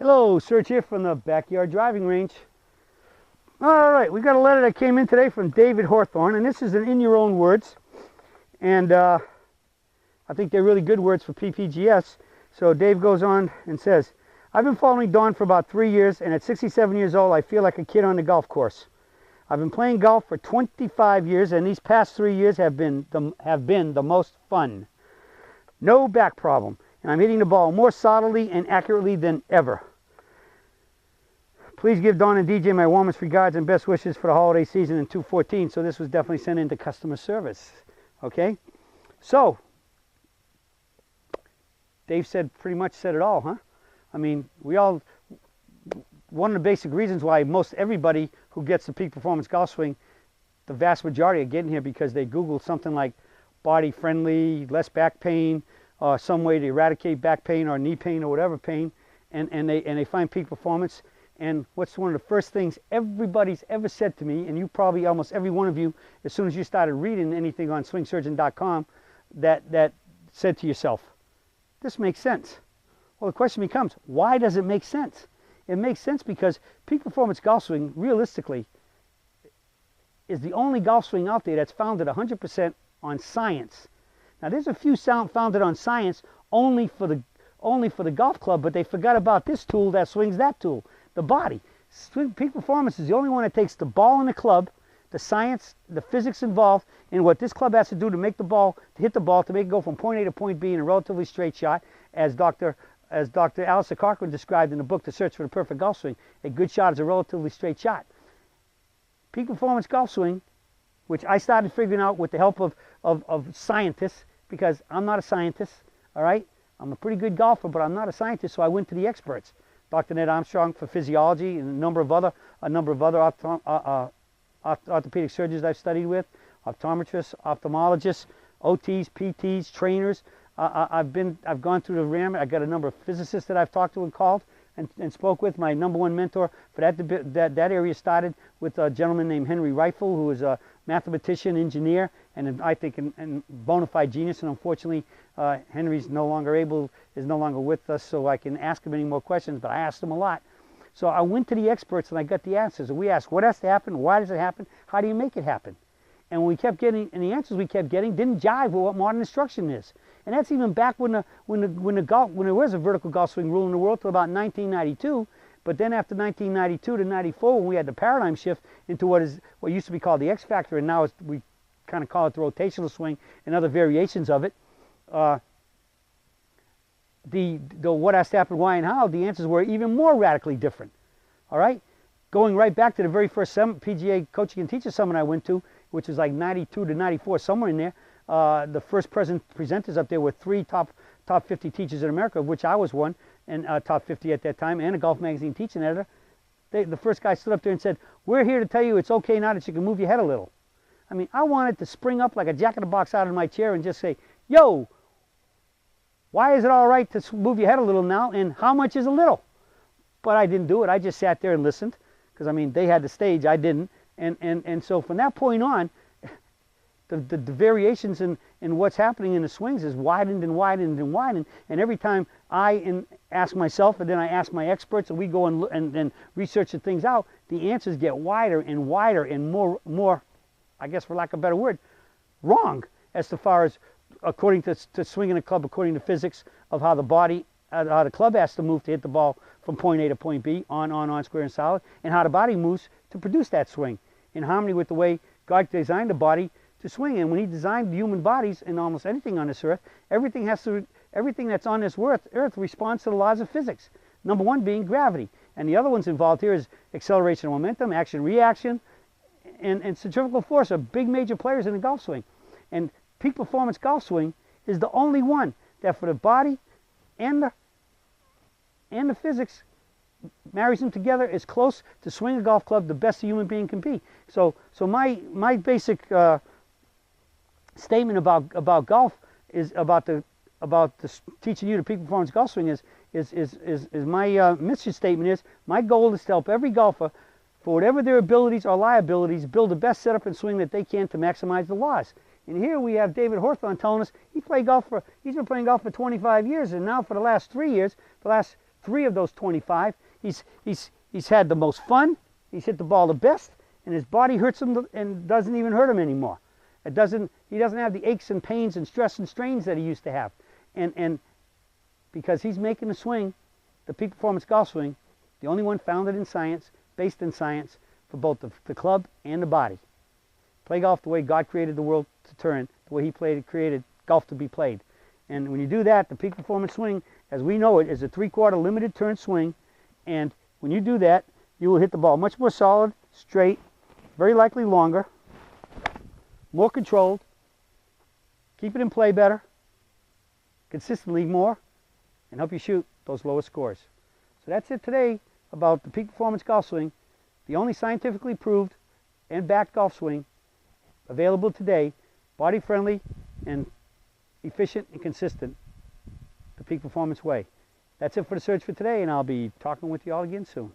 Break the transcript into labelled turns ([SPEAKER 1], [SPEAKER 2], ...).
[SPEAKER 1] Hello, Serge here from the Backyard Driving Range. All right, we got a letter that came in today from David Hawthorne, and this is in your own words. And I think they're really good words for PPGS. So Dave goes on and says, I've been following Dawn for about 3 years, and at 67 years old, I feel like a kid on the golf course. I've been playing golf for 25 years, and these past 3 years have been the most fun. No back problem, and I'm hitting the ball more solidly and accurately than ever. Please give Dawn and DJ my warmest regards and best wishes for the holiday season in 2014. So this was definitely sent into customer service. Okay? So, Dave pretty much said it all, huh? I mean, one of the basic reasons why most everybody who gets the peak performance golf swing, the vast majority are getting here because they Google something like body friendly, less back pain, or some way to eradicate back pain or knee pain or whatever pain, and they find peak performance. And what's one of the first things everybody's ever said to me, and you probably, almost every one of you, as soon as you started reading anything on swingsurgeon.com, that said to yourself, this makes sense. Well, the question becomes, why does it make sense? It makes sense because peak performance golf swing, realistically, is the only golf swing out there that's founded 100% on science. Now, there's a few founded on science only for the golf club, but they forgot about this tool that swings that tool. The body. Peak performance is the only one that takes the ball and the club, the science, the physics involved, and what this club has to do to make the ball, to hit the ball, to make it go from point A to point B in a relatively straight shot, as Dr. Alistair Cochran described in the book, The Search for the Perfect Golf Swing. A good shot is a relatively straight shot. Peak performance golf swing, which I started figuring out with the help of scientists, because I'm not a scientist, all right? I'm a pretty good golfer, but I'm not a scientist, so I went to the experts. Dr. Ned Armstrong for physiology, and a number of other orthopedic surgeons I've studied with, optometrists, ophthalmologists, OTs, PTs, trainers. I've gone through the RAM. I've got a number of physicists that I've talked to and called and spoke with. My number one mentor for that area started with a gentleman named Henry Rifle, who is a mathematician, engineer, and I think a bona fide genius. And unfortunately, Henry's no longer with us, so I can ask him any more questions, but I asked him a lot. So I went to the experts and I got the answers. And we asked, what has to happen? Why does it happen? How do you make it happen? And when we kept getting, and the answers we kept getting didn't jive with what modern instruction is. And that's even back when there was a vertical golf swing rule in the world till about 1992. But then after 1992 to 94, when we had the paradigm shift into what used to be called the X factor, and now we kind of call it the rotational swing and other variations of it. The what has to happen, why, and how, the answers were even more radically different. All right? Going right back to the very first PGA Coaching and Teacher Summit I went to, which was like 92 to 94, somewhere in there. The first presenters up there were 3 top 50 teachers in America, of which I was one, and top 50 at that time, and a Golf Magazine teaching editor. The first guy stood up there and said, we're here to tell you it's okay now that you can move your head a little. I mean, I wanted to spring up like a jack-in-the-box out of my chair and just say, yo, why is it all right to move your head a little now, and how much is a little? But I didn't do it. I just sat there and listened, because, I mean, they had the stage, I didn't. And so from that point on, the variations in what's happening in the swings is widened and widened and widened. And every time I ask myself, and then I ask my experts, and we go and research the things out, the answers get wider and wider and more, I guess for lack of a better word, wrong as far as according to swinging a club, according to physics of how the body, how the club has to move to hit the ball from point A to point B, on, square and solid, and how the body moves to produce that swing in harmony with the way God designed the body to swing. And when He designed human bodies and almost anything on this earth, everything that's on this earth responds to the laws of physics. Number one being gravity, and the other ones involved here is acceleration, momentum, action, reaction, and centrifugal force are big major players in the golf swing. And peak performance golf swing is the only one that, for the body and the physics, marries them together as close to swing a golf club the best a human being can be. So my basic statement about golf is about teaching you the peak performance golf swing is my mission statement is, my goal is to help every golfer, for whatever their abilities or liabilities, build the best setup and swing that they can to maximize the loss. And here we have David Hawthorne telling us he's been playing golf for 25 years, and now for the last 3 years, the last 3 of those 25, he's had the most fun, he's hit the ball the best, and his body hurts him and doesn't even hurt him anymore. He doesn't have the aches and pains and stress and strains that he used to have. And because he's making a swing, the peak performance golf swing, the only one founded in science, based in science, for both the club and the body. Play golf the way God created the world to turn, the way he created golf to be played. And when you do that, the peak performance swing, as we know it, is a 3/4 limited turn swing. And when you do that, you will hit the ball much more solid, straight, very likely longer, more controlled, keep it in play better, consistently more, and help you shoot those lower scores. So that's it today about the peak performance golf swing, the only scientifically proved and backed golf swing available today, body friendly and efficient and consistent, the peak performance way. That's it for the search for today, and I'll be talking with you all again soon.